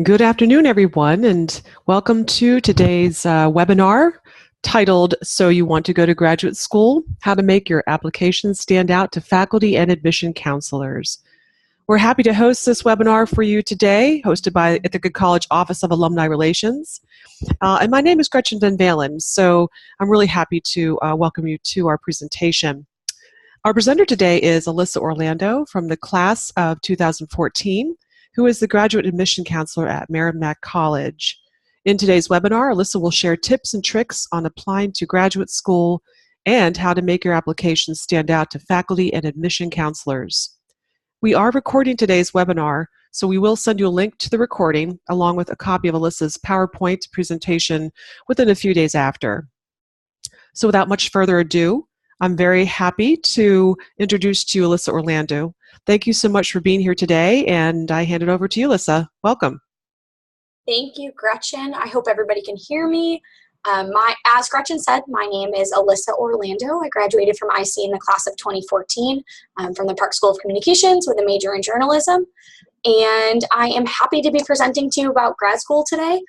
Good afternoon, everyone, and welcome to today's webinar titled So You Want to Go to Graduate School? How to Make Your Application Stand Out to Faculty and Admission Counselors. We're happy to host this webinar for you today, hosted by Ithaca College Office of Alumni Relations. And my name is Gretchen Van Valen, so I'm really happy to welcome you to our presentation. Our presenter today is Alyssa Orlando from the class of 2014, who is the Graduate Admission Counselor at Merrimack College. In today's webinar, Alyssa will share tips and tricks on applying to graduate school and how to make your application stand out to faculty and admission counselors. We are recording today's webinar, so we will send you a link to the recording along with a copy of Alyssa's PowerPoint presentation within a few days after. So without much further ado, I'm very happy to introduce to you Alyssa Orlando. Thank you so much for being here today, and I hand it over to you, Alyssa. Welcome. Thank you, Gretchen. I hope everybody can hear me. As Gretchen said, my name is Alyssa Orlando. I graduated from IC in the class of 2014 from the Park School of Communications with a major in journalism. And I am happy to be presenting to you about grad school today.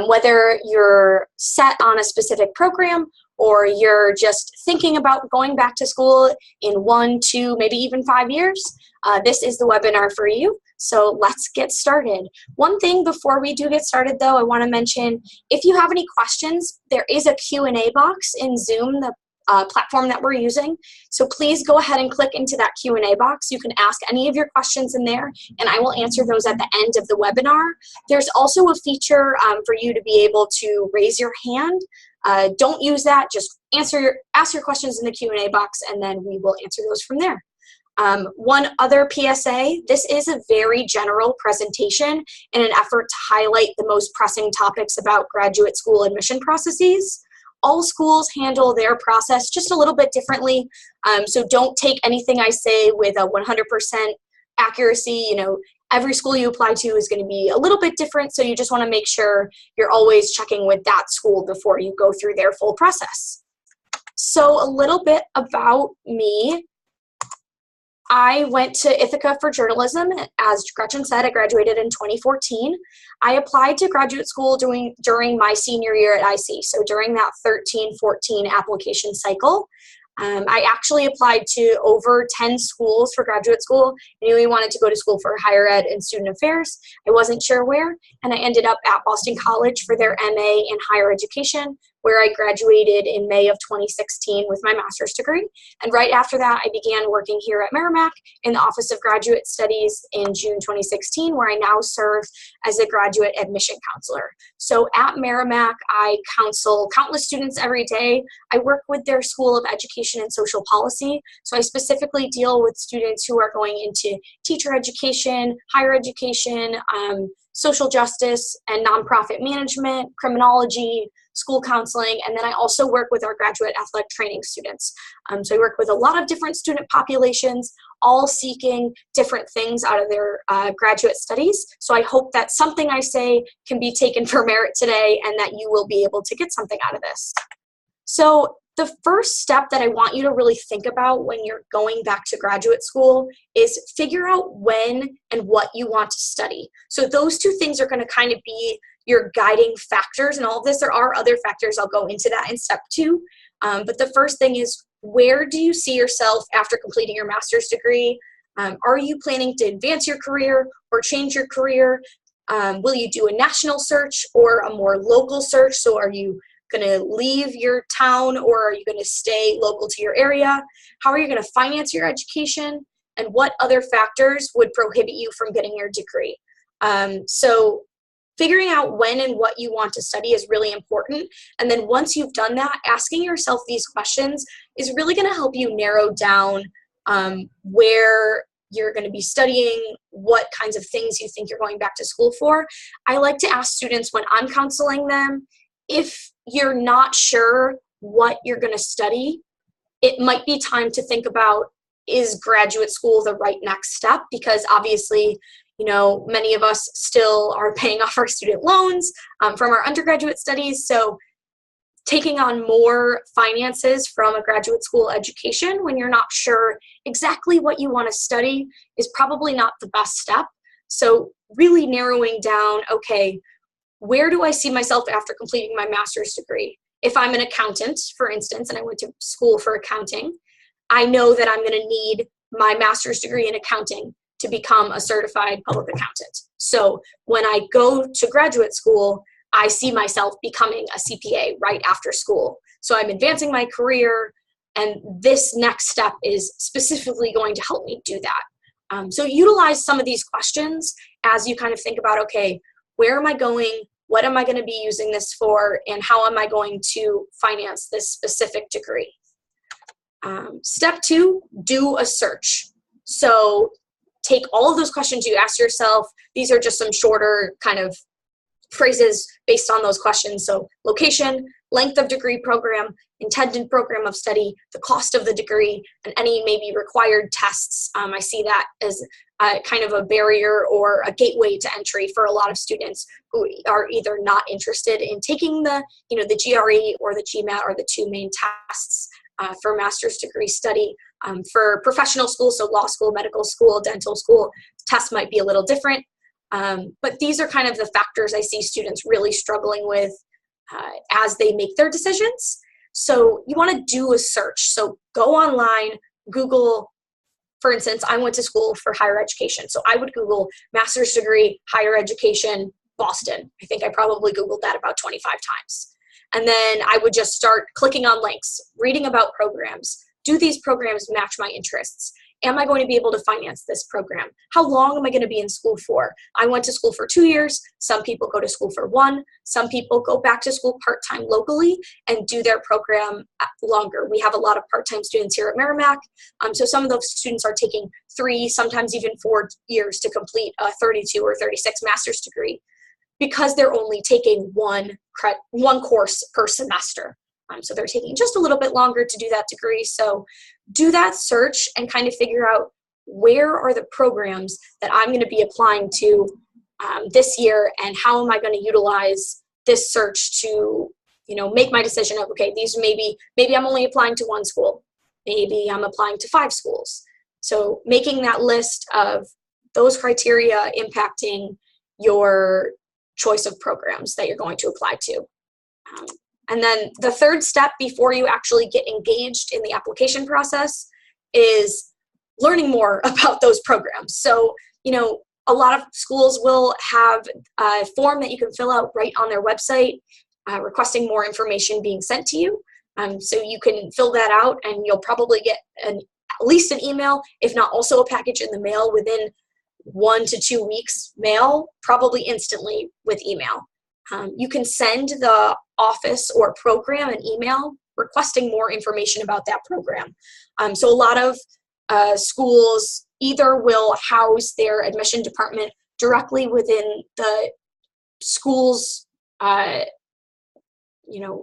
Whether you're set on a specific program or you're just thinking about going back to school in 1, 2, maybe even 5 years, this is the webinar for you. So let's get started. One thing before we do get started though, I want to mention, if you have any questions, there is a Q&A box in Zoom, the platform that we're using. So please go ahead and click into that Q&A box. You can ask any of your questions in there, and I will answer those at the end of the webinar. There's also a feature for you to be able to raise your hand. Don't use that. Just ask your questions in the Q&A box, and then we will answer those from there. One other PSA, this is a very general presentation in an effort to highlight the most pressing topics about graduate school admission processes. All schools handle their process just a little bit differently, so don't take anything I say with a 100% accuracy. You know, every school you apply to is going to be a little bit different, so you just want to make sure you're always checking with that school before you go through their full process. So a little bit about me. I went to Ithaca for journalism. As Gretchen said, I graduated in 2014. I applied to graduate school during my senior year at IC, so during that 13-14 application cycle. I actually applied to over 10 schools for graduate school. I knew I wanted to go to school for higher ed and student affairs. I wasn't sure where, and I ended up at Boston College for their MA in higher education, where I graduated in May of 2016 with my master's degree. And right after that, I began working here at Merrimack in the Office of Graduate Studies in June 2016, where I now serve as a graduate admission counselor. So at Merrimack, I counsel countless students every day. I work with their School of Education and Social Policy. So I specifically deal with students who are going into teacher education, higher education, social justice and nonprofit management, criminology, school counseling, and then I also work with our graduate athletic training students. So I work with a lot of different student populations, all seeking different things out of their graduate studies. So I hope that something I say can be taken for merit today and that you will be able to get something out of this. So the first step that I want you to really think about when you're going back to graduate school is figure out when and what you want to study. So those two things are going to kind of be your guiding factors in all of this. There are other factors. I'll go into that in step 2. But the first thing is, where do you see yourself after completing your master's degree? Are you planning to advance your career or change your career? Will you do a national search or a more local search? So are you going to leave your town, or are you going to stay local to your area? How are you going to finance your education? And what other factors would prohibit you from getting your degree? So figuring out when and what you want to study is really important. And then once you've done that, asking yourself these questions is really going to help you narrow down where you're going to be studying, what kinds of things you think you're going back to school for. I like to ask students when I'm counseling them, if you're not sure what you're going to study, it might be time to think about, is graduate school the right next step? Because obviously, you know, many of us still are paying off our student loans from our undergraduate studies. So taking on more finances from a graduate school education when you're not sure exactly what you want to study is probably not the best step. So really narrowing down, okay, where do I see myself after completing my master's degree? If I'm an accountant, for instance, and I went to school for accounting, I know that I'm going to need my master's degree in accounting to become a certified public accountant. So when I go to graduate school, I see myself becoming a CPA right after school. So I'm advancing my career, and this next step is specifically going to help me do that. So utilize some of these questions as you kind of think about, okay, where am I going? What am I going to be using this for? And how am I going to finance this specific degree? Step 2, do a search. So take all of those questions you ask yourself. These are just some shorter kind of phrases based on those questions. So location, length of degree program, intended program of study, the cost of the degree, and any maybe required tests. I see that as kind of a barrier or a gateway to entry for a lot of students who are either not interested in taking the GRE or the GMAT are the two main tests for master's degree study. For professional school, so law school, medical school, dental school, tests might be a little different. But these are kind of the factors I see students really struggling with as they make their decisions. So you want to do a search. So go online, Google. For instance, I went to school for higher education. So I would Google master's degree, higher education, Boston. I think I probably Googled that about 25 times. And then I would just start clicking on links, reading about programs. Do these programs match my interests? Am I going to be able to finance this program? How long am I going to be in school for? I went to school for 2 years. Some people go to school for 1. Some people go back to school part-time locally and do their program longer. We have a lot of part-time students here at Merrimack. So some of those students are taking 3, sometimes even 4 years to complete a 32 or 36 master's degree because they're only taking one course per semester. So they're taking just a little bit longer to do that degree. So do that search and kind of figure out where are the programs that I'm going to be applying to this year, and how am I going to utilize this search to, make my decision of, okay, these maybe I'm only applying to 1 school. Maybe I'm applying to 5 schools. So making that list of those criteria impacting your choice of programs that you're going to apply to. And then the third step before you actually get engaged in the application process is learning more about those programs. So, a lot of schools will have a form that you can fill out right on their website, requesting more information being sent to you. So you can fill that out, and you'll probably get at least an email, if not also a package in the mail within 1 to 2 weeks mail, probably instantly with email. You can send the office or program an email requesting more information about that program. So a lot of schools either will house their admission department directly within the school's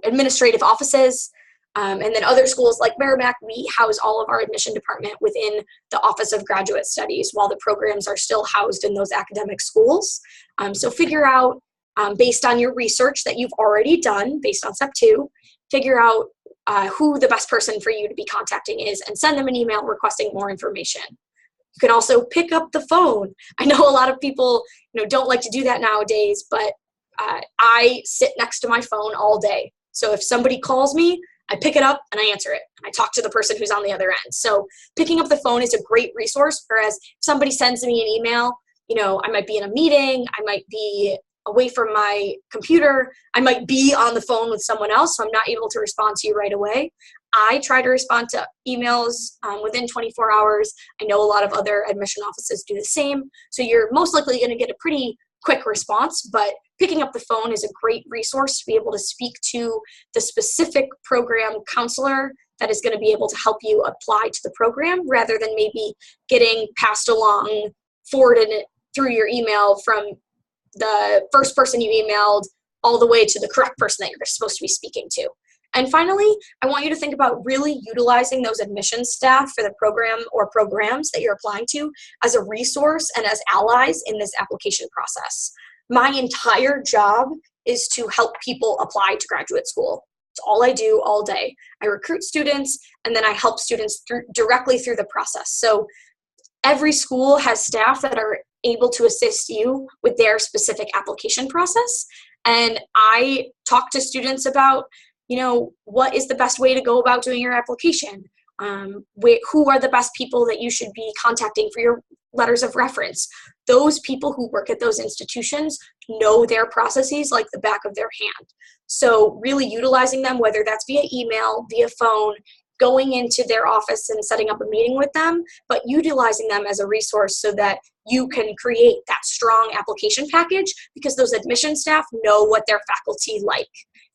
administrative offices. And then other schools like Merrimack, we house all of our admission department within the Office of Graduate Studies while the programs are still housed in those academic schools. So figure out, based on your research that you've already done, based on step 2, figure out who the best person for you to be contacting is and send them an email requesting more information. You can also pick up the phone. I know a lot of people don't like to do that nowadays, but I sit next to my phone all day. So if somebody calls me, I pick it up and I answer it. And I talk to the person who's on the other end. So picking up the phone is a great resource, whereas if somebody sends me an email, I might be in a meeting, I might be away from my computer, I might be on the phone with someone else, so I'm not able to respond to you right away. I try to respond to emails within 24 hours. I know a lot of other admission offices do the same. So you're most likely going to get a pretty quick response, but picking up the phone is a great resource to be able to speak to the specific program counselor that is going to be able to help you apply to the program, rather than maybe getting passed along, forwarded it through your email from the first person you emailed all the way to the correct person that you're supposed to be speaking to. And finally, I want you to think about really utilizing those admissions staff for the program or programs that you're applying to as a resource and as allies in this application process. My entire job is to help people apply to graduate school. It's all I do all day. I recruit students, and then I help students directly through the process. So every school has staff that are able to assist you with their specific application process. And I talk to students about, what is the best way to go about doing your application? Who are the best people that you should be contacting for your letters of reference? Those people who work at those institutions know their processes like the back of their hand. So really utilizing them, whether that's via email, via phone, going into their office and setting up a meeting with them, but utilizing them as a resource so that you can create that strong application package, because those admission staff know what their faculty like.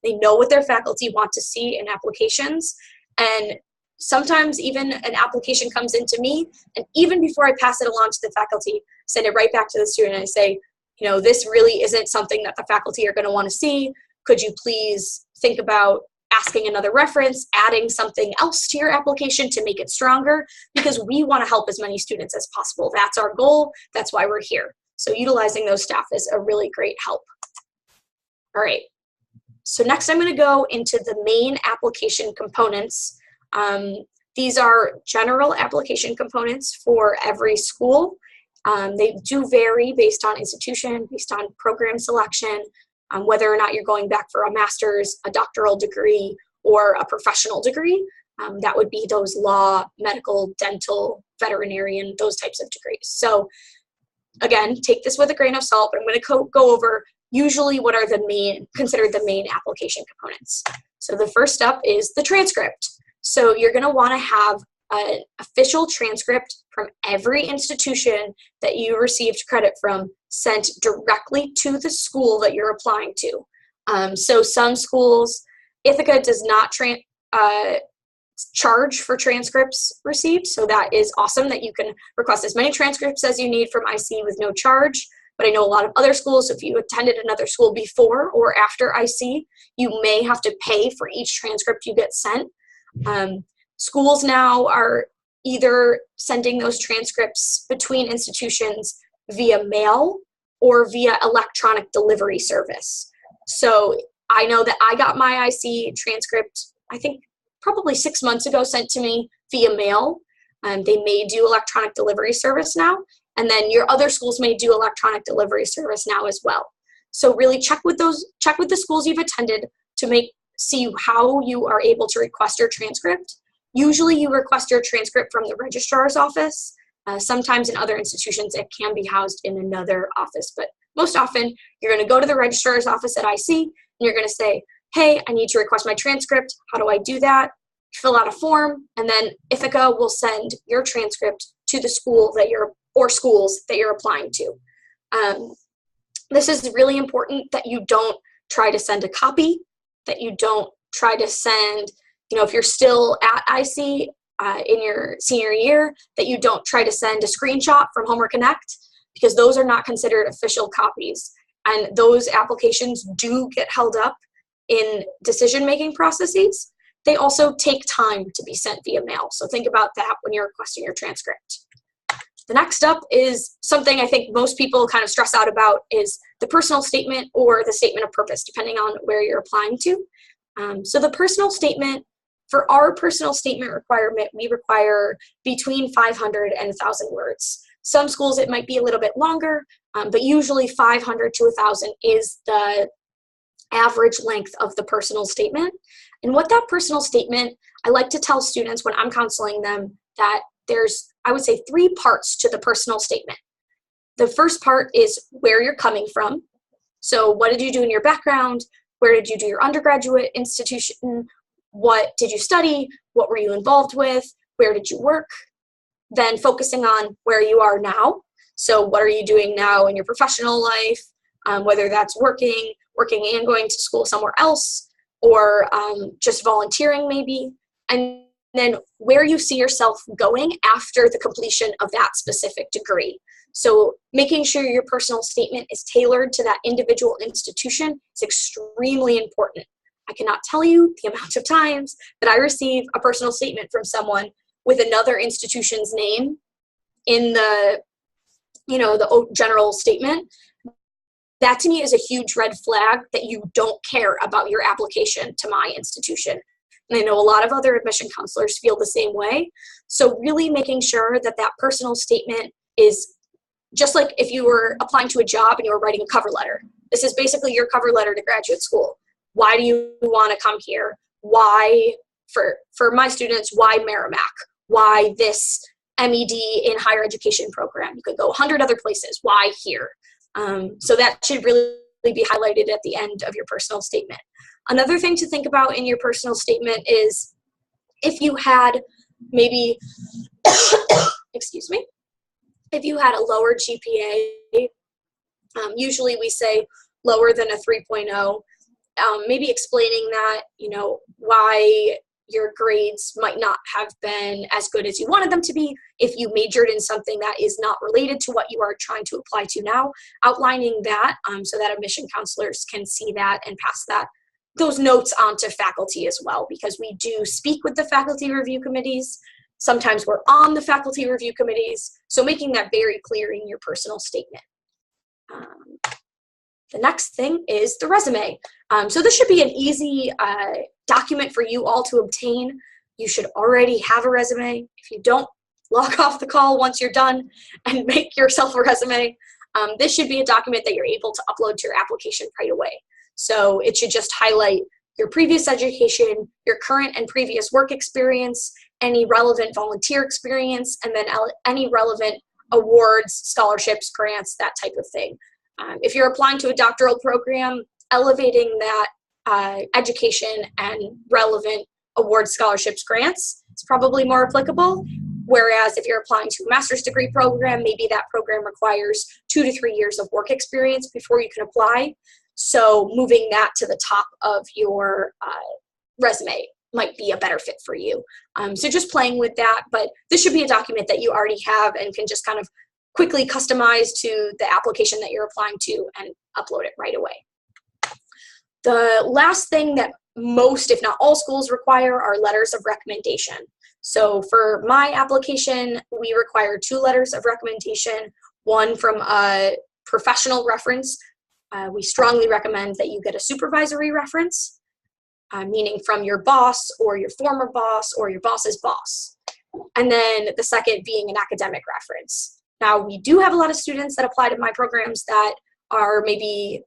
They know what their faculty want to see in applications. And sometimes even an application comes into me, and even before I pass it along to the faculty, send it right back to the student and I say, this really isn't something that the faculty are going to want to see. Could you please think about asking another reference, adding something else to your application to make it stronger? Because we want to help as many students as possible. That's our goal. That's why we're here. So utilizing those staff is a really great help. All right. So next I'm going to go into the main application components. These are general application components for every school. They do vary based on institution, based on program selection, whether or not you're going back for a master's, a doctoral degree, or a professional degree. That would be those law, medical, dental, veterinarian, those types of degrees. So again, take this with a grain of salt, but I'm going to go over usually what are considered the main application components. So the first step is the transcript. So you're going to want to have an official transcript from every institution that you received credit from sent directly to the school that you're applying to. So some schools, Ithaca does not charge for transcripts received, so that is awesome that you can request as many transcripts as you need from IC with no charge. But I know a lot of other schools, so if you attended another school before or after IC, you may have to pay for each transcript you get sent. Schools now are either sending those transcripts between institutions via mail or via electronic delivery service. So I know that I got my IC transcript, I think probably 6 months ago, sent to me via mail. They may do electronic delivery service now, and then your other schools may do electronic delivery service now as well. So really check with the schools you've attended to see how you are able to request your transcript. Usually you request your transcript from the registrar's office. Sometimes in other institutions it can be housed in another office, but most often you're going to go to the registrar's office at IC and you're going to say, hey, I need to request my transcript. How do I do that? Fill out a form, and then Ithaca will send your transcript to the school or schools that you're applying to. This is really important that you don't try to send a copy, that you don't try to send, if you're still at IC in your senior year, that you don't try to send a screenshot from Homework Connect, because those are not considered official copies. And those applications do get held up in decision-making processes. They also take time to be sent via mail. So think about that when you're requesting your transcript. The next up is something I think most people kind of stress out about, is the personal statement or the statement of purpose, depending on where you're applying to. So the personal statement, for our personal statement requirement, we require between 500 and 1,000 words. Some schools it might be a little bit longer, but usually 500 to 1,000 is the average length of the personal statement. And what that personal statement, I like to tell students when I'm counseling them that there's, I would say, 3 parts to the personal statement. The first part is where you're coming from. So what did you do in your background? Where did you do your undergraduate institution? What did you study? What were you involved with? Where did you work? Then focusing on where you are now. So what are you doing now in your professional life? Whether that's working and going to school somewhere else, or just volunteering maybe. And then where you see yourself going after the completion of that specific degree. So making sure your personal statement is tailored to that individual institution is extremely important. I cannot tell you the amount of times that I receive a personal statement from someone with another institution's name in the general statement. That to me is a huge red flag that you don't care about your application to my institution. And I know a lot of other admission counselors feel the same way. So really making sure that that personal statement is just like if you were applying to a job and you were writing a cover letter. This is basically your cover letter to graduate school. Why do you want to come here? Why, for my students, why Merrimack? Why this MED in higher education program? You could go 100 other places. Why here? So that should really be highlighted at the end of your personal statement. Another thing to think about in your personal statement is if you had maybe, excuse me, if you had a lower GPA, usually we say lower than a 3.0, maybe explaining that, why your grades might not have been as good as you wanted them to be if you majored in something that is not related to what you are trying to apply to now, outlining that so that admission counselors can see that and pass those notes on to faculty as well, because we do speak with the faculty review committees. Sometimes we're on the faculty review committees, so making that very clear in your personal statement. The next thing is the resume. So this should be an easy document for you all to obtain. You should already have a resume. If you don't, log off the call once you're done and make yourself a resume. This should be a document that you're able to upload to your application right away. So it should just highlight your previous education, your current and previous work experience, any relevant volunteer experience, and then any relevant awards, scholarships, grants, that type of thing. If you're applying to a doctoral program, elevating that education and relevant awards, scholarships, grants is probably more applicable. Whereas if you're applying to a master's degree program, maybe that program requires 2 to 3 years of work experience before you can apply. So moving that to the top of your resume might be a better fit for you. So just playing with that, but this should be a document that you already have and can just kind of quickly customize to the application that you're applying to and upload it right away. The last thing that most, if not all, schools require are letters of recommendation. So for my application, we require 2 letters of recommendation, one from a professional reference. We strongly recommend that you get a supervisory reference, meaning from your boss or your former boss or your boss's boss. And then the second being an academic reference. Now, we do have a lot of students that apply to my programs that are maybe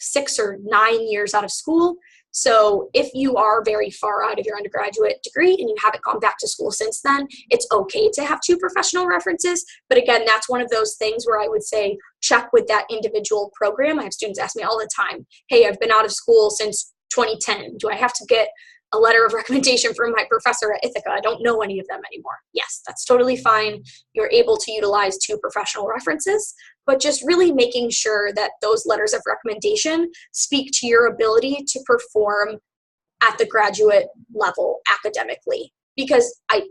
6 or 9 years out of school. So if you are very far out of your undergraduate degree and you haven't gone back to school since then, it's okay to have 2 professional references. But again, that's one of those things where I would say check with that individual program. I have students ask me all the time, hey, I've been out of school since 2010. Do I have to get a letter of recommendation from my professor at Ithaca? I don't know any of them anymore. Yes, that's totally fine. You're able to utilize 2 professional references, but just really making sure that those letters of recommendation speak to your ability to perform at the graduate level academically. Because I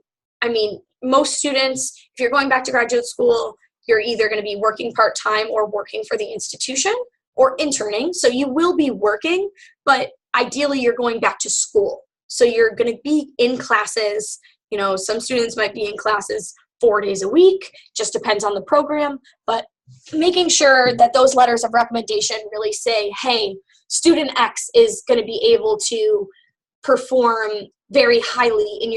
mean, most students, if you're going back to graduate school, you're either going to be working part-time or working for the institution or interning. So you will be working, but ideally you're going back to school. So you're going to be in classes. Some students might be in classes 4 days a week, just depends on the program, but making sure that those letters of recommendation really say, hey, student X is going to be able to perform very highly in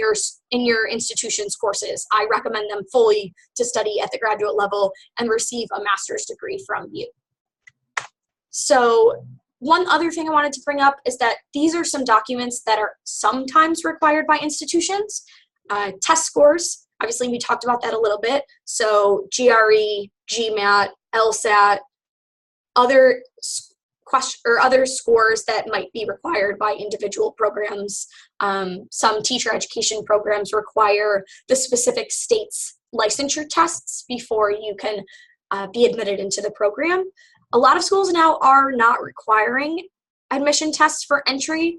your institution's courses. I recommend them fully to study at the graduate level and receive a master's degree from you. So one other thing I wanted to bring up is that these are some documents that are sometimes required by institutions. Test scores, obviously we talked about that a little bit. So GRE, GMAT, LSAT, other scores that might be required by individual programs. Some teacher education programs require the specific state's licensure tests before you can be admitted into the program. A lot of schools now are not requiring admission tests for entry.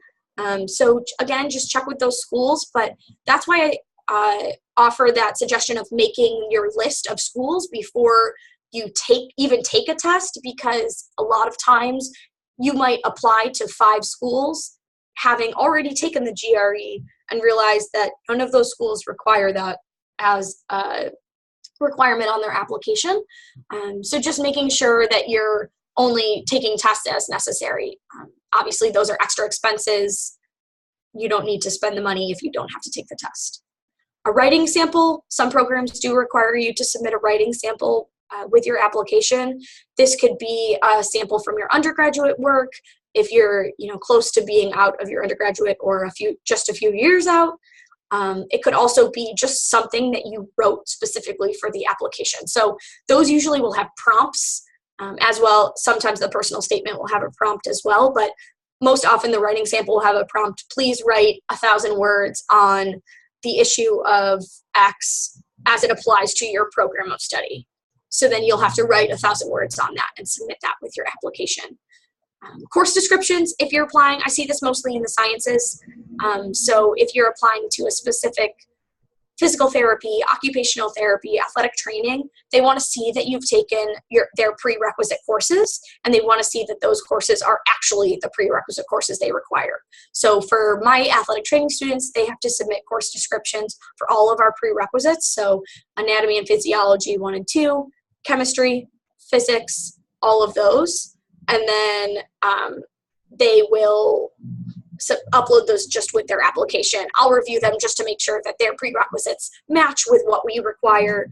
So again, just check with those schools, but that's why I offer that suggestion of making your list of schools before you even take a test, because a lot of times you might apply to 5 schools having already taken the GRE and realize that none of those schools require that as a requirement on their application. So just making sure that you're only taking tests as necessary. Obviously, those are extra expenses. You don't need to spend the money if you don't have to take the test. A writing sample, some programs do require you to submit a writing sample with your application. This could be a sample from your undergraduate work if you're close to being out of your undergraduate or just a few years out. It could also be just something that you wrote specifically for the application. So those usually will have prompts as well. Sometimes the personal statement will have a prompt as well, but most often the writing sample will have a prompt. Please write 1,000 words on the issue of X as it applies to your program of study. So then you'll have to write 1,000 words on that and submit that with your application. Course descriptions, if you're applying, I see this mostly in the sciences. So if you're applying to a specific physical therapy, occupational therapy, athletic training, they want to see that you've taken their prerequisite courses, and they want to see that those courses are actually the prerequisite courses they require. So for my athletic training students, they have to submit course descriptions for all of our prerequisites. So anatomy and physiology 1 and 2, chemistry, physics, all of those. And then they will upload those just with their application. I'll review them just to make sure that their prerequisites match with what we require.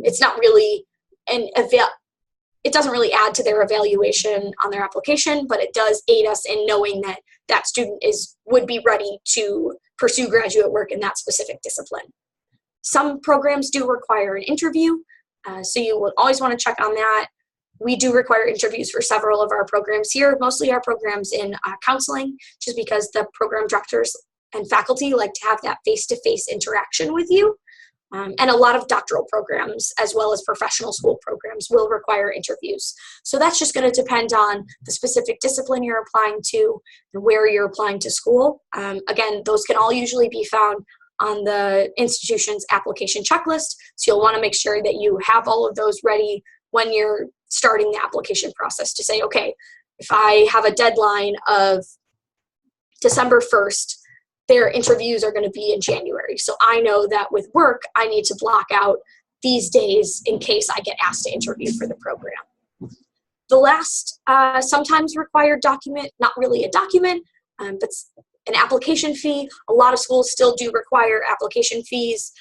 It's not really it doesn't really add to their evaluation on their application, but it does aid us in knowing that that student would be ready to pursue graduate work in that specific discipline. Some programs do require an interview, so you will always want to check on that. We do require interviews for several of our programs here, mostly our programs in counseling, just because the program directors and faculty like to have that face-to-face interaction with you. And a lot of doctoral programs, as well as professional school programs, will require interviews. So that's just going to depend on the specific discipline you're applying to and where you're applying to school. Again, those can all usually be found on the institution's application checklist. So you'll want to make sure that you have all of those ready when you're starting the application process to say, okay, if I have a deadline of December 1st, their interviews are going to be in January. So I know that with work, I need to block out these days in case I get asked to interview for the program. The last sometimes required document, not really a document, but an application fee. A lot of schools still do require application fees.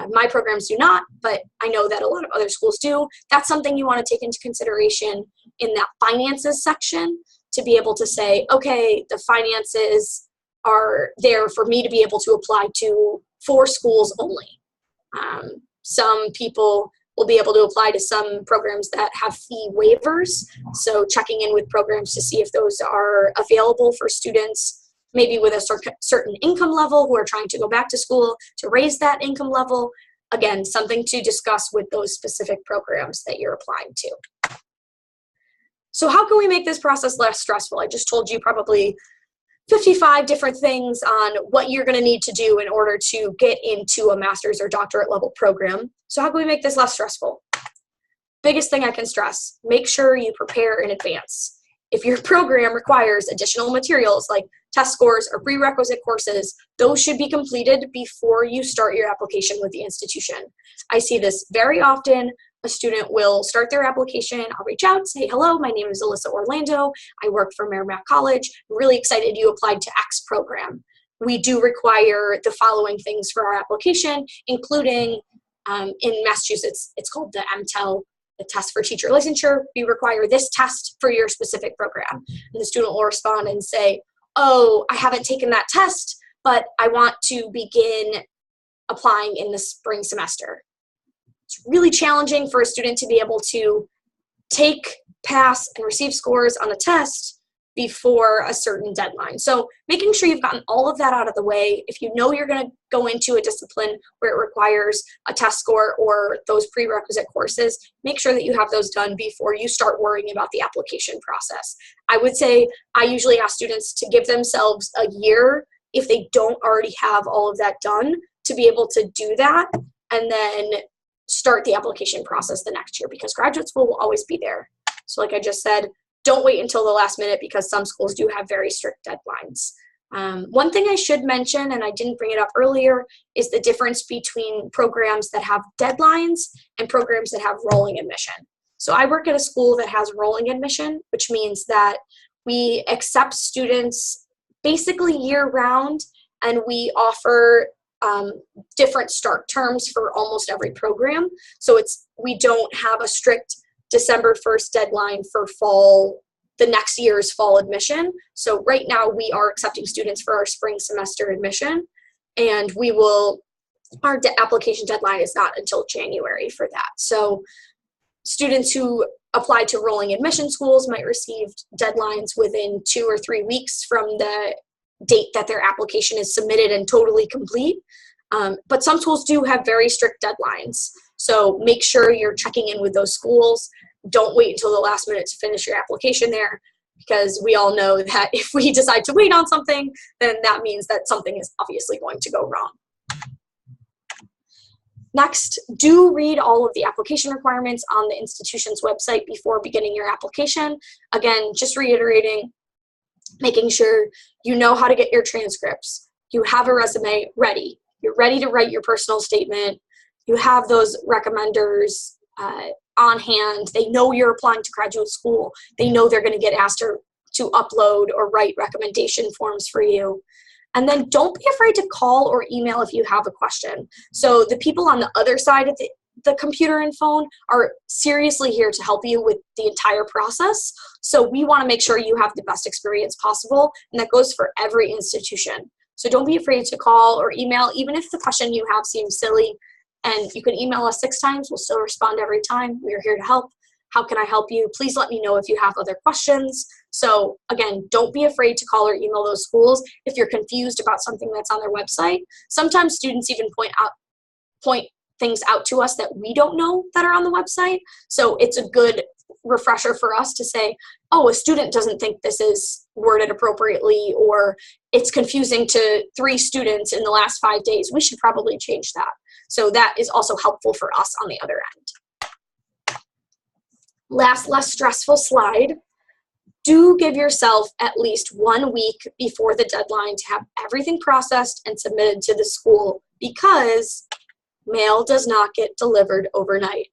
My programs do not, but I know that a lot of other schools do. That's something you want to take into consideration in that finances section to be able to say, okay, the finances are there for me to be able to apply to 4 schools only. Some people will be able to apply to some programs that have fee waivers. So checking in with programs to see if those are available for students maybe with a certain income level who are trying to go back to school to raise that income level. Again, something to discuss with those specific programs that you're applying to. So how can we make this process less stressful? I just told you probably 55 different things on what you're going to need to do in order to get into a master's or doctorate level program. So how can we make this less stressful? Biggest thing I can stress, make sure you prepare in advance. If your program requires additional materials like test scores or prerequisite courses, those should be completed before you start your application with the institution. I see this very often. A student will start their application. I'll reach out, say, hello, my name is Alyssa Orlando. I work for Merrimack College. I'm really excited you applied to X program. We do require the following things for our application, including in Massachusetts, it's called the MTEL, the test for teacher licensure. We require this test for your specific program. And the student will respond and say, oh, I haven't taken that test, but I want to begin applying in the spring semester. It's really challenging for a student to be able to take, pass, and receive scores on a test before a certain deadline. So making sure you've gotten all of that out of the way. If you know you're going to go into a discipline where it requires a test score or those prerequisite courses, make sure that you have those done before you start worrying about the application process. I would say I usually ask students to give themselves a year, if they don't already have all of that done, to be able to do that and then start the application process the next year, because graduate school will always be there. So like I just said, don't wait until the last minute, because some schools do have very strict deadlines. One thing I should mention, and I didn't bring it up earlier, is the difference between programs that have deadlines and programs that have rolling admission. So I work at a school that has rolling admission, which means that we accept students basically year-round, and we offer different start terms for almost every program. So we don't have a strict December 1st deadline for the next year's fall admission. So right now we are accepting students for our spring semester admission, and our application deadline is not until January for that. So students who apply to rolling admission schools might receive deadlines within 2 or 3 weeks from the date that their application is submitted and totally complete. But some schools do have very strict deadlines. So make sure you're checking in with those schools. Don't wait until the last minute to finish your application there, because we all know that if we decide to wait on something, then that means that something is obviously going to go wrong. Next, do read all of the application requirements on the institution's website before beginning your application. Again, just reiterating, making sure you know how to get your transcripts, you have a resume ready, you're ready to write your personal statement, you have those recommenders on hand, they know you're applying to graduate school, they know they're going to get asked to upload or write recommendation forms for you. And then don't be afraid to call or email if you have a question. So the people on the other side of the computer and phone are seriously here to help you with the entire process. So we want to make sure you have the best experience possible, and that goes for every institution. So don't be afraid to call or email, even if the question you have seems silly. And you can email us 6 times. We'll still respond every time. We are here to help. How can I help you? Please let me know if you have other questions. So again, don't be afraid to call or email those schools if you're confused about something that's on their website. Sometimes students even point things out to us that we don't know that are on the website. So it's a good refresher for us to say, oh, a student doesn't think this is worded appropriately, or it's confusing to 3 students in the last 5 days. We should probably change that. So that is also helpful for us on the other end. Last, less stressful slide. Do give yourself at least 1 week before the deadline to have everything processed and submitted to the school, because mail does not get delivered overnight.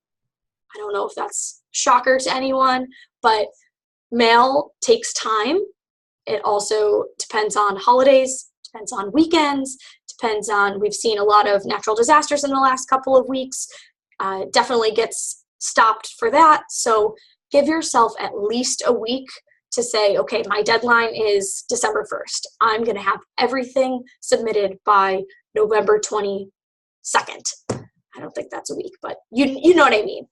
I don't know if that's a shocker to anyone, but mail takes time. It also depends on holidays, depends on weekends, depends on, we've seen a lot of natural disasters in the last couple of weeks. Definitely gets stopped for that. So give yourself at least a week to say, okay, my deadline is December 1st. I'm going to have everything submitted by November 22nd. I don't think that's a week, but you know what I mean.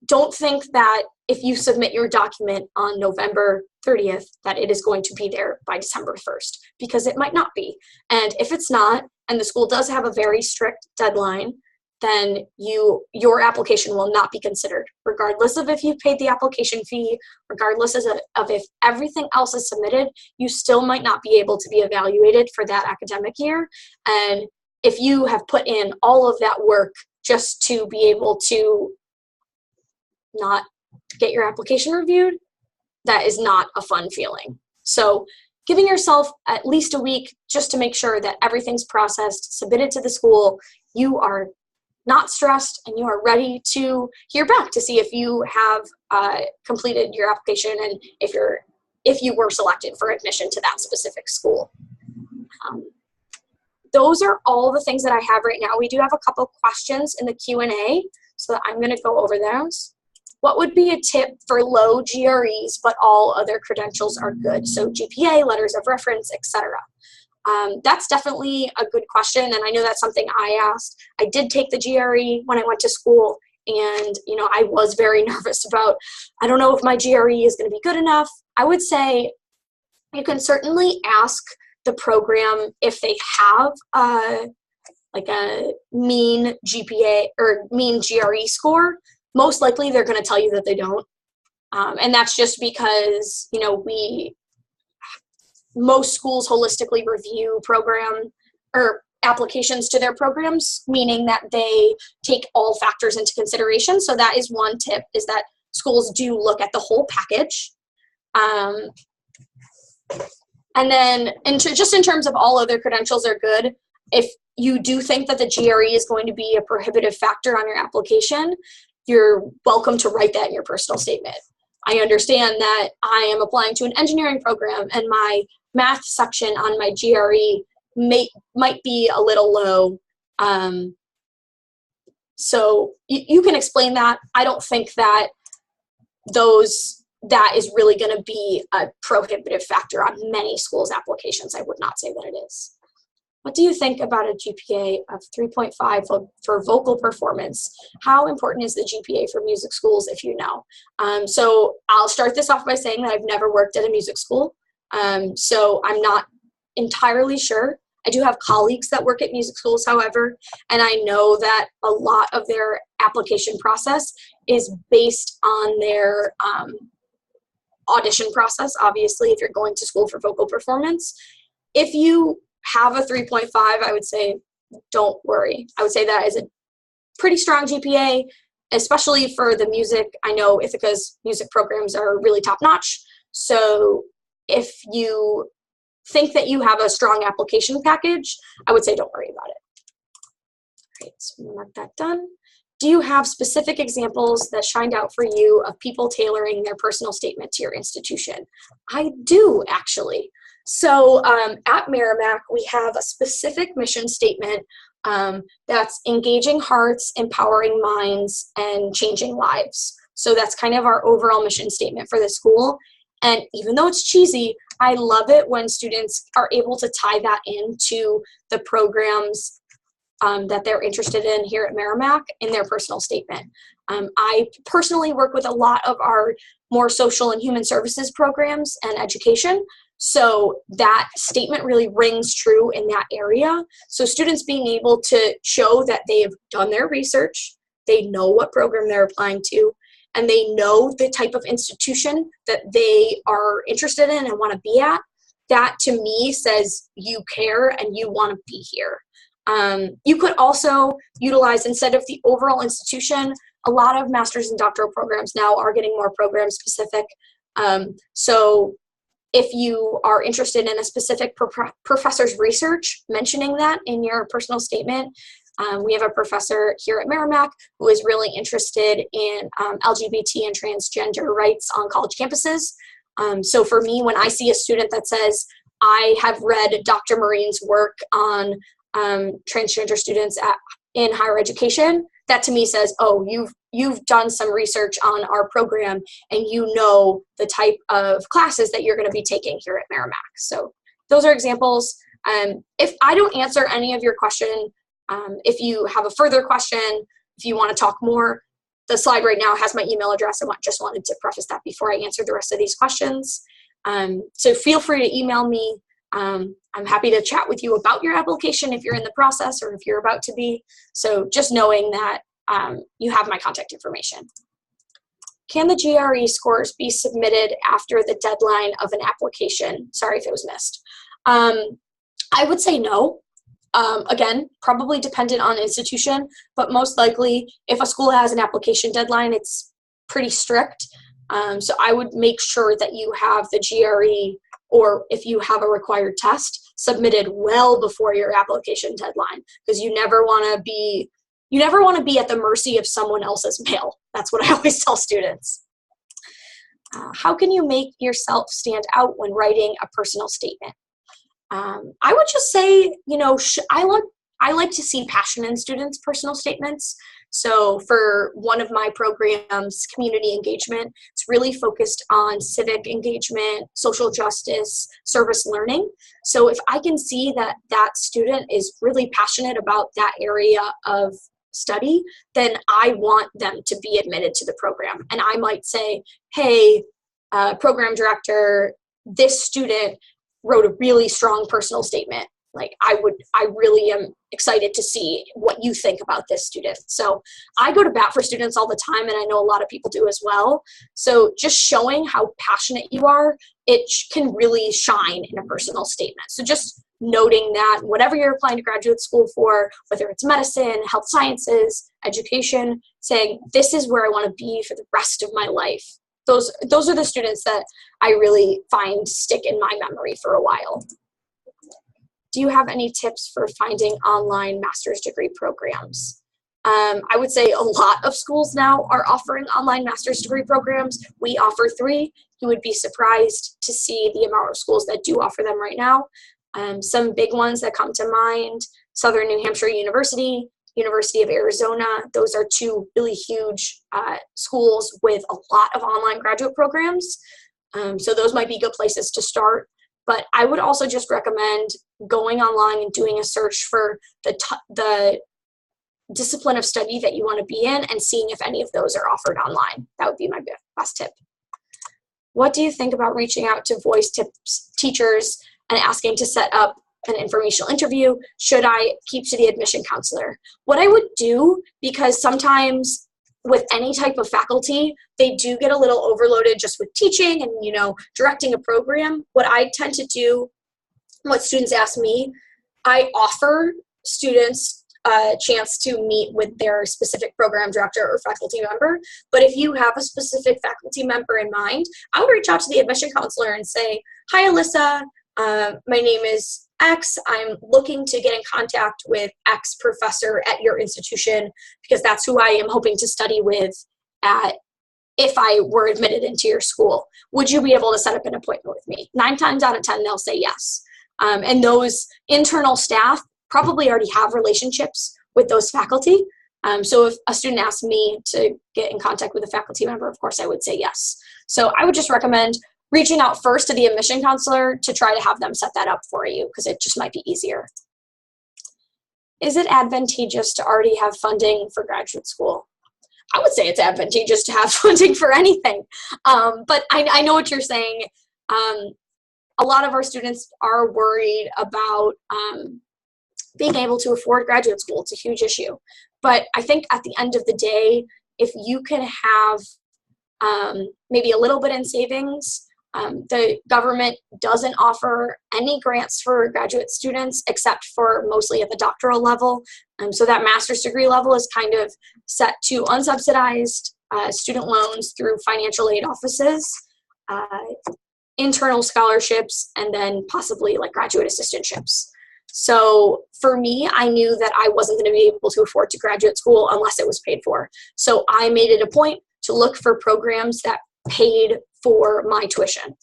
Don't think that if you submit your document on November 30th that it is going to be there by December 1st, because it might not be. And if it's not, and the school does have a very strict deadline, then your application will not be considered, regardless of if you've paid the application fee, regardless of if everything else is submitted. You still might not be able to be evaluated for that academic year. And if you have put in all of that work just to be able to not get your application reviewed, that is not a fun feeling. So giving yourself at least a week just to make sure that everything's processed, submitted to the school, you are not stressed, and you are ready to hear back to see if you have completed your application and if you were selected for admission to that specific school. Those are all the things that I have right now. We do have a couple questions in the Q&A, so I'm going to go over those. What would be a tip for low GREs but all other credentials are good? So GPA, letters of reference, etc. That's definitely a good question, and I know that's something I asked. I did take the GRE when I went to school, and I was very nervous about, I don't know if my GRE is going to be good enough. I would say you can certainly ask the program if they have like a mean GPA or mean GRE score. Most likely they're going to tell you that they don't, and that's just because most schools holistically review program or applications to their programs, meaning that they take all factors into consideration. So that is one tip, is that schools do look at the whole package. And then just in terms of all other credentials are good, if you do think that the GRE is going to be a prohibitive factor on your application, you're welcome to write that in your personal statement. I understand that I am applying to an engineering program and my math section on my GRE might be a little low. So you can explain that. I don't think that that is really going to be a prohibitive factor on many schools' applications. I would not say that it is. What do you think about a GPA of 3.5 for vocal performance? How important is the GPA for music schools, if you know? So I'll start this off by saying that I've never worked at a music school, so I'm not entirely sure. I do have colleagues that work at music schools, however, and I know that a lot of their application process is based on their audition process, obviously, if you're going to school for vocal performance. If you have a 3.5, I would say don't worry. I would say that is a pretty strong GPA, especially for the music. I know Ithaca's music programs are really top-notch, so if you think that you have a strong application package, I would say don't worry about it. All right, so we'll mark that done. Do you have specific examples that shined out for you of people tailoring their personal statement to your institution? I do, actually. So at Merrimack, we have a specific mission statement that's engaging hearts, empowering minds, and changing lives. So that's kind of our overall mission statement for the school. And even though it's cheesy, I love it when students are able to tie that into the programs that they're interested in here at Merrimack in their personal statement. I personally work with a lot of our more social and human services programs and education. So that statement really rings true in that area. So students being able to show that they've done their research, they know what program they're applying to, and they know the type of institution that they are interested in and want to be at, that to me says you care and you want to be here. You could also utilize, instead of the overall institution, a lot of master's and doctoral programs now are getting more program specific. So if you are interested in a specific professor's research, mentioning that in your personal statement. We have a professor here at Merrimack who is really interested in LGBT and transgender rights on college campuses. So for me, when I see a student that says, I have read Dr. Marine's work on transgender students in higher education, that to me says, oh, you've done some research on our program and you know the type of classes that you're going to be taking here at Merrimack. So those are examples. If I don't answer any of your question, if you have a further question, if you want to talk more, the slide right now has my email address. I just wanted to preface that before I answer the rest of these questions. So feel free to email me. I'm happy to chat with you about your application if you're in the process or if you're about to be. So just knowing that you have my contact information. Can the GRE scores be submitted after the deadline of an application? Sorry if it was missed. I would say no. Again, probably dependent on institution, but most likely if a school has an application deadline, it's pretty strict. So I would make sure that you have the GRE, or if you have a required test, submitted well before your application deadline, because you never want to be at the mercy of someone else's mail. That's what I always tell students. How can you make yourself stand out when writing a personal statement? I would just say, I like to see passion in students' personal statements. So for one of my programs, community engagement, it's really focused on civic engagement, social justice, service learning. So if I can see that that student is really passionate about that area of study, then I want them to be admitted to the program. And I might say, hey, program director, this student wrote a really strong personal statement. Like I really am excited to see what you think about this student. So I go to bat for students all the time, and I know a lot of people do as well. So just showing how passionate you are, it can really shine in a personal statement. So just noting that whatever you're applying to graduate school for, whether it's medicine, health sciences, education, saying this is where I want to be for the rest of my life. Those are the students that I really find stick in my memory for a while. Do you have any tips for finding online master's degree programs? I would say a lot of schools now are offering online master's degree programs. We offer 3. You would be surprised to see the amount of schools that do offer them right now. Some big ones that come to mind, Southern New Hampshire University, University of Arizona. Those are two really huge schools with a lot of online graduate programs. So those might be good places to start. But I would also just recommend going online and doing a search for the discipline of study that you want to be in and seeing if any of those are offered online. That would be my best tip. What do you think about reaching out to voice tips teachers and asking to set up an informational interview? Should I keep to the admission counselor? What I would do, because sometimes with any type of faculty, they do get a little overloaded just with teaching and, directing a program. What I tend to do, what students ask me, I offer students a chance to meet with their specific program director or faculty member. But if you have a specific faculty member in mind, I would reach out to the admission counselor and say, "Hi, Alyssa, my name is X. I'm looking to get in contact with X professor at your institution because that's who I am hoping to study with if I were admitted into your school. Would you be able to set up an appointment with me?" 9 times out of 10, they'll say yes. And those internal staff probably already have relationships with those faculty. So if a student asked me to get in contact with a faculty member, of course I would say yes. So I would just recommend reaching out first to the admission counselor to try to have them set that up for you because it just might be easier. Is it advantageous to already have funding for graduate school? I would say it's advantageous to have funding for anything. But I know what you're saying. A lot of our students are worried about being able to afford graduate school. It's a huge issue. But I think at the end of the day, if you can have maybe a little bit in savings, the government doesn't offer any grants for graduate students except for mostly at the doctoral level. So that master's degree level is kind of set to unsubsidized student loans through financial aid offices, internal scholarships, and then possibly like graduate assistantships. So for me, I knew that I wasn't going to be able to afford to graduate school unless it was paid for. So I made it a point to look for programs that paid for my tuition.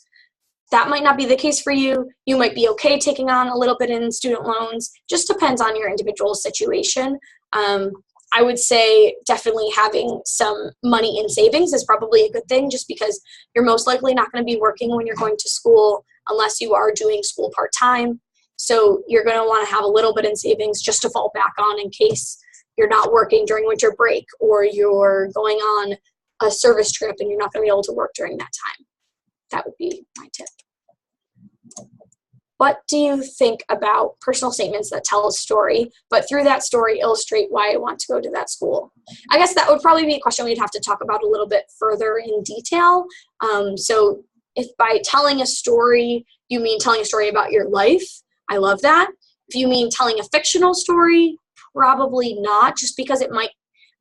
That might not be the case for you. You might be okay taking on a little bit in student loans. Just depends on your individual situation. I would say definitely having some money in savings is probably a good thing just because you're most likely not going to be working when you're going to school unless you are doing school part-time. So you're going to want to have a little bit in savings just to fall back on in case you're not working during winter break or you're going on a service trip and you're not going to be able to work during that time. That would be my tip. What do you think about personal statements that tell a story, but through that story illustrate why I want to go to that school? I guess that would probably be a question we'd have to talk about a little bit further in detail. So if by telling a story, you mean telling a story about your life, I love that. If you mean telling a fictional story, probably not, just because it might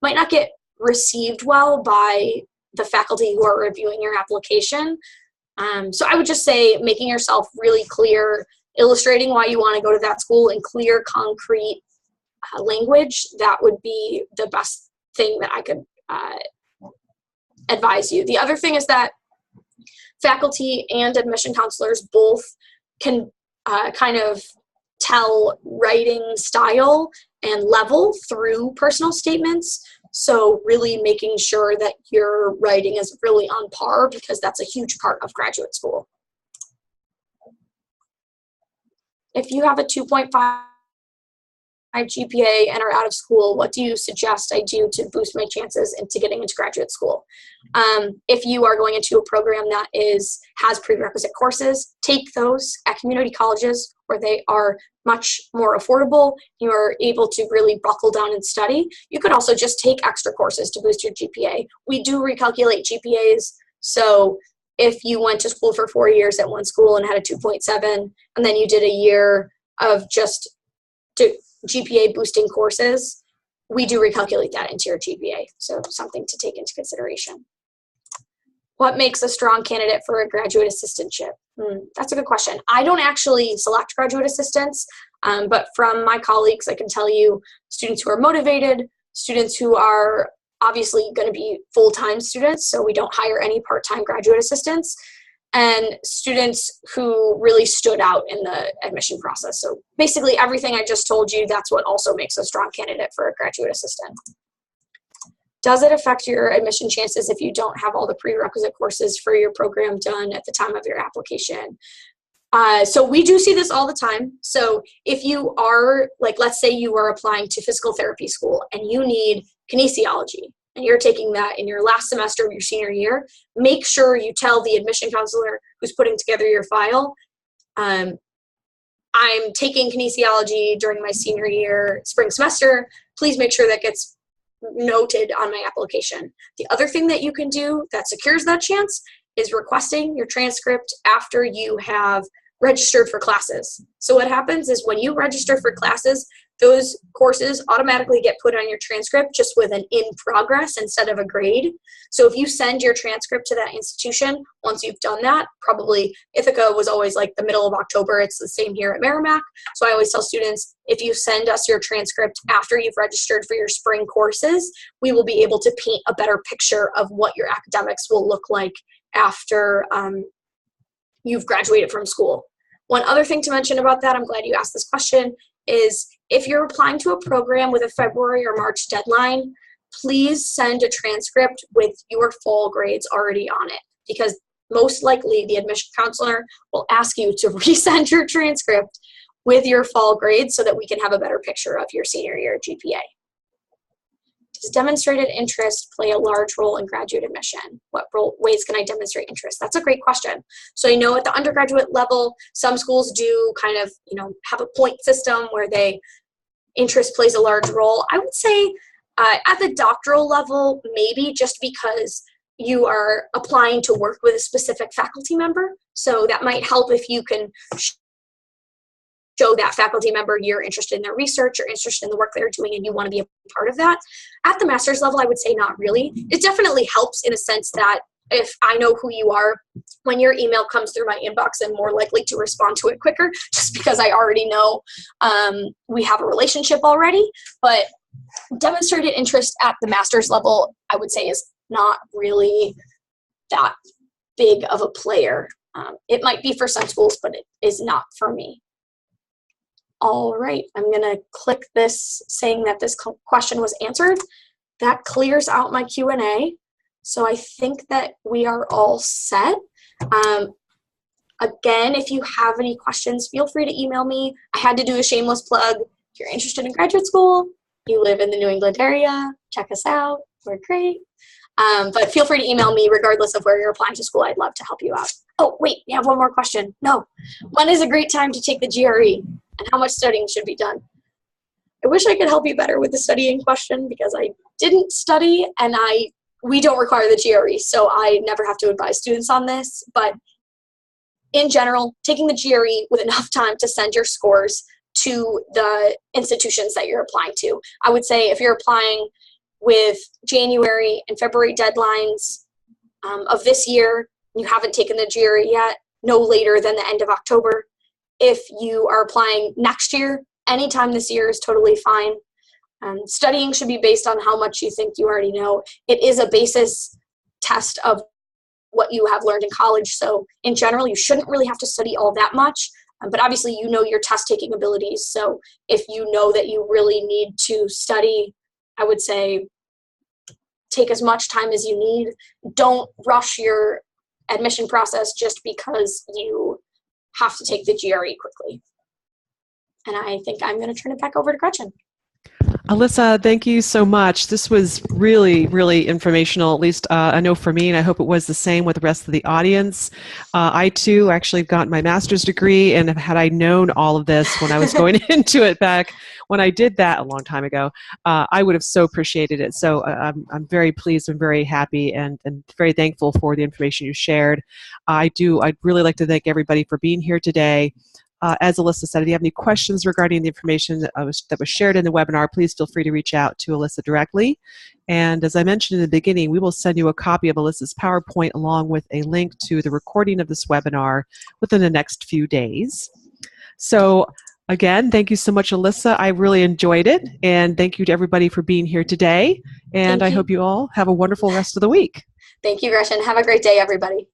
not get received well by the faculty who are reviewing your application. So I would just say making yourself really clear, illustrating why you want to go to that school in clear, concrete language, that would be the best thing that I could advise you. The other thing is that faculty and admission counselors both can kind of tell writing style and level through personal statements. So really making sure that your writing is really on par because that's a huge part of graduate school. If you have a 2.5 GPA and are out of school, what do you suggest I do to boost my chances into getting into graduate school? If you are going into a program that has prerequisite courses, take those at community colleges where they are much more affordable. You are able to really buckle down and study. You could also just take extra courses to boost your GPA. We do recalculate GPAs, so if you went to school for 4 years at one school and had a 2.7, and then you did a year of just GPA boosting courses, we do recalculate that into your GPA. So something to take into consideration. What makes a strong candidate for a graduate assistantship? That's a good question. I don't actually select graduate assistants, but from my colleagues, I can tell you students who are motivated, students who are obviously going to be full-time students, so we don't hire any part-time graduate assistants. and students who really stood out in the admission process. So basically everything I just told you, that's what also makes a strong candidate for a graduate assistant. Does it affect your admission chances if you don't have all the prerequisite courses for your program done at the time of your application? So we do see this all the time. So if you are, like, let's say you are applying to physical therapy school and you need kinesiology, and you're taking that in your last semester of your senior year, make sure you tell the admission counselor who's putting together your file, I'm taking kinesiology during my senior year spring semester. Please make sure that gets noted on my application. The other thing that you can do that secures that chance is requesting your transcript after you have registered for classes. So what happens is when you register for classes, those courses automatically get put on your transcript just with an in progress instead of a grade. So if you send your transcript to that institution, once you've done that, probably Ithaca was always like the middle of October. It's the same here at Merrimack. So I always tell students, if you send us your transcript after you've registered for your spring courses, we will be able to paint a better picture of what your academics will look like after you've graduated from school. One other thing to mention about that, I'm glad you asked this question, is if you're applying to a program with a February or March deadline, please send a transcript with your fall grades already on it, because most likely the admission counselor will ask you to resend your transcript with your fall grades so that we can have a better picture of your senior year GPA. Does demonstrated interest play a large role in graduate admission? What ways can I demonstrate interest? That's a great question. So I know at the undergraduate level, some schools do kind of, have a point system where interest plays a large role. I would say at the doctoral level, maybe just because you are applying to work with a specific faculty member. So that might help if you can show that faculty member you're interested in their research, you're interested in the work they're doing, and you want to be a part of that. At the master's level, I would say not really. It definitely helps in a sense that if I know who you are, when your email comes through my inbox, I'm more likely to respond to it quicker just because I already know we have a relationship already. But demonstrated interest at the master's level, I would say, is not really that big of a player. It might be for some schools, but it is not for me. All right, I'm going to click this saying that this question was answered. That clears out my Q&A. So I think that we are all set. Again, if you have any questions, feel free to email me. I had to do a shameless plug. If you're interested in graduate school, you live in the New England area, check us out. We're great. But feel free to email me regardless of where you're applying to school. I'd love to help you out. Oh, wait, we have one more question. No. When is a great time to take the GRE? And how much studying should be done? I wish I could help you better with the studying question because I didn't study and we don't require the GRE, so I never have to advise students on this. But in general, taking the GRE with enough time to send your scores to the institutions that you're applying to. I would say if you're applying with January and February deadlines of this year, you haven't taken the GRE yet, no later than the end of October. If you are applying next year, anytime this year is totally fine. Studying should be based on how much you think you already know. It is a basis test of what you have learned in college. So in general, you shouldn't really have to study all that much. But obviously, you know your test-taking abilities. So if you know that you really need to study, I would say take as much time as you need. Don't rush your admission process just because you have to take the GRE quickly. And I think I'm going to turn it back over to Gretchen. Alyssa, thank you so much. This was really, really informational, at least I know for me, and I hope it was the same with the rest of the audience. I, too, actually got my master's degree, and had I known all of this when I was going into it back when I did that a long time ago, I would have so appreciated it. So I'm very pleased and very happy and very thankful for the information you shared. I'd really like to thank everybody for being here today. As Alyssa said, if you have any questions regarding the information that was shared in the webinar, please feel free to reach out to Alyssa directly. And as I mentioned in the beginning, we will send you a copy of Alyssa's PowerPoint along with a link to the recording of this webinar within the next few days. So again, thank you so much, Alyssa. I really enjoyed it. And thank you to everybody for being here today. And I hope you all have a wonderful rest of the week. Thank you, Gretchen. Have a great day, everybody.